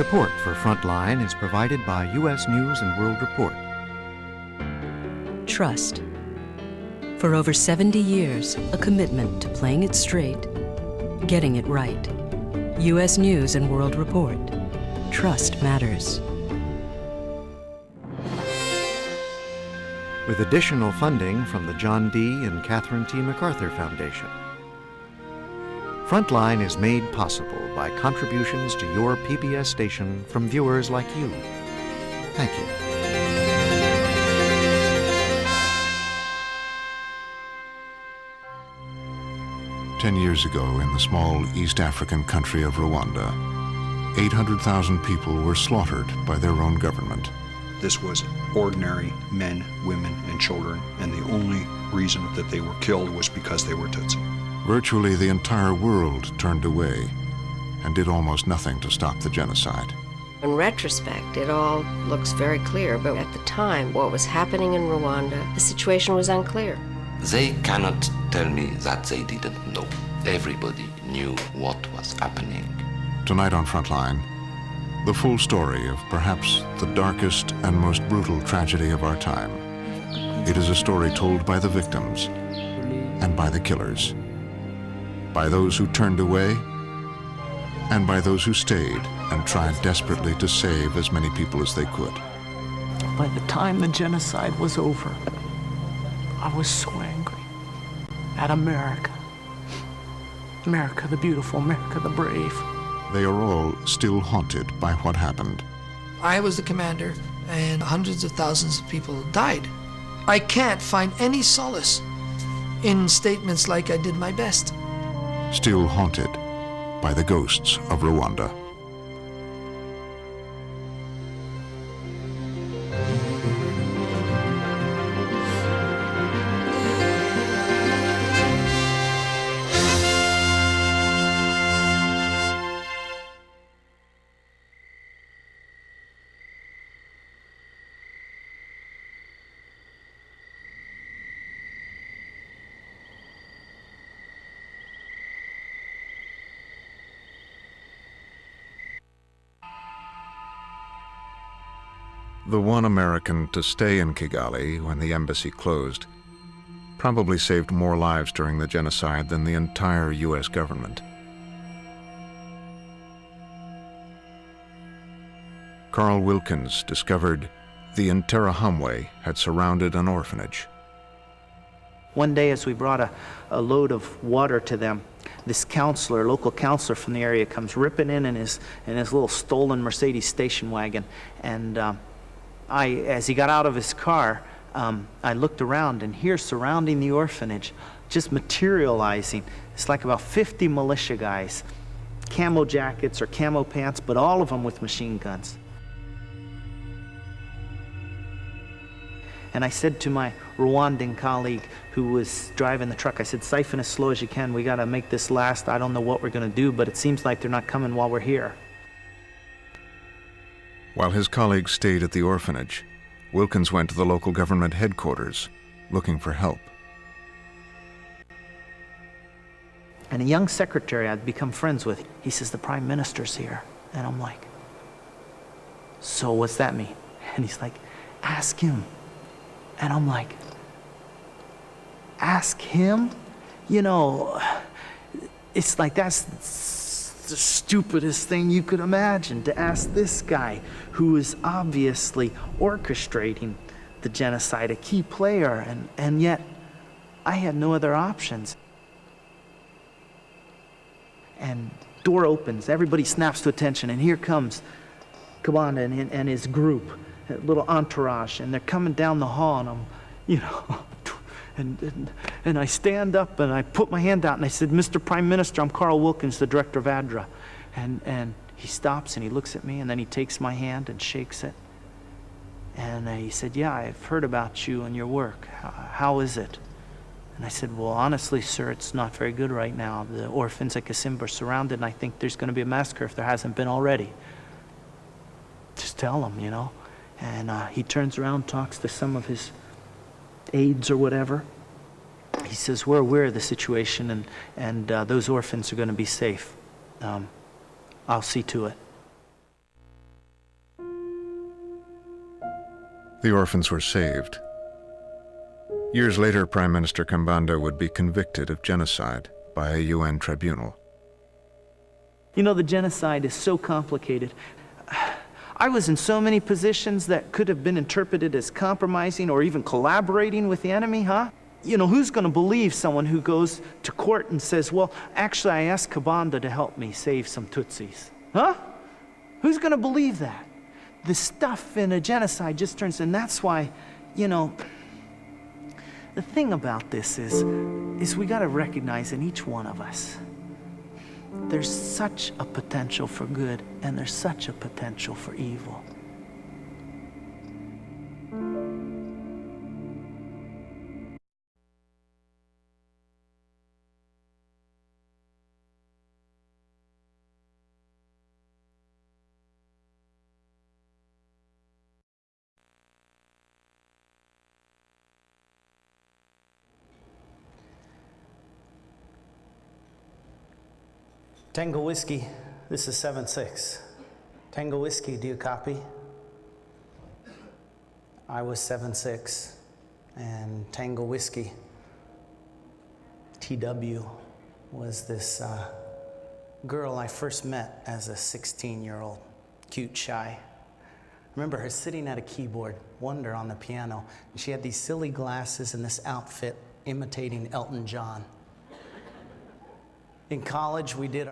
Support for Frontline is provided by U.S. News and World Report. Trust. For over 70 years, a commitment to playing it straight, getting it right. U.S. News and World Report. Trust matters. With additional funding from the John D. and Catherine T. MacArthur Foundation. Frontline is made possible by contributions to your PBS station from viewers like you. Thank you. Ten years ago, in the small East African country of Rwanda, 800,000 people were slaughtered by their own government. This was ordinary men, women, and children, and the only reason that they were killed was because they were Tutsi. Virtually the entire world turned away and did almost nothing to stop the genocide. In retrospect, it all looks very clear, but at the time, what was happening in Rwanda, the situation was unclear. They cannot tell me that they didn't know. Everybody knew what was happening. Tonight on Frontline, the full story of perhaps the darkest and most brutal tragedy of our time. It is a story told by the victims and by the killers, by those who turned away and by those who stayed and tried desperately to save as many people as they could. By the time the genocide was over, I was so angry at America. America the beautiful, America the brave. They are all still haunted by what happened. I was the commander, and hundreds of thousands of people died. I can't find any solace in statements like I did my best. Still haunted by the ghosts of Rwanda. The one American to stay in Kigali when the embassy closed probably saved more lives during the genocide than the entire U.S. government. Carl Wilkins discovered the Interahamwe had surrounded an orphanage. One day as we brought a load of water to them, this counselor, local counselor from the area, comes ripping in his little stolen Mercedes station wagon, and as he got out of his car, I looked around, and here surrounding the orphanage, just materializing, it's like about 50 militia guys, camo jackets or camo pants, but all of them with machine guns. And I said to my Rwandan colleague who was driving the truck, I said, siphon as slow as you can, we gotta make this last, I don't know what we're gonna do, but it seems like they're not coming while we're here. While his colleagues stayed at the orphanage, Wilkins went to the local government headquarters looking for help. And a young secretary I'd become friends with, he says, the Prime Minister's here. And I'm like, so what's that mean? And he's like, ask him. And I'm like, ask him? You know, it's like that's the stupidest thing you could imagine, to ask this guy who is obviously orchestrating the genocide, a key player, and yet I had no other options. And door opens, everybody snaps to attention, and here comes Kabanda and his group, a little entourage, and they're coming down the hall, and I'm, you know, and I stand up and I put my hand out and I said, Mr. Prime Minister, I'm Carl Wilkins, the director of ADRA. And he stops and he looks at me and then he takes my hand and shakes it. And he said, yeah, I've heard about you and your work. How is it? And I said, well, honestly, sir, it's not very good right now. The orphans at Kasimba are surrounded, and I think there's going to be a massacre if there hasn't been already. Just tell them, you know. And he turns around, talks to some of his aides or whatever. He says, we're aware of the situation, and those orphans are going to be safe. I'll see to it. The orphans were saved. Years later, Prime Minister Kambanda would be convicted of genocide by a UN tribunal. You know, the genocide is so complicated. I was in so many positions that could have been interpreted as compromising or even collaborating with the enemy, huh? You know, who's going to believe someone who goes to court and says, well, actually, I asked Kambanda to help me save some Tutsis? Huh? Who's going to believe that? The stuff in a genocide just turns, and that's why, you know, the thing about this is we got to recognize in each one of us, there's such a potential for good and there's such a potential for evil. Tango Whiskey, this is 7-6. Tango Whiskey, do you copy? I was 7-6, and Tango Whiskey, TW, was this girl I first met as a 16-year-old, cute, shy. I remember her sitting at a keyboard, Wonder on the piano, and she had these silly glasses and this outfit imitating Elton John. In college, we did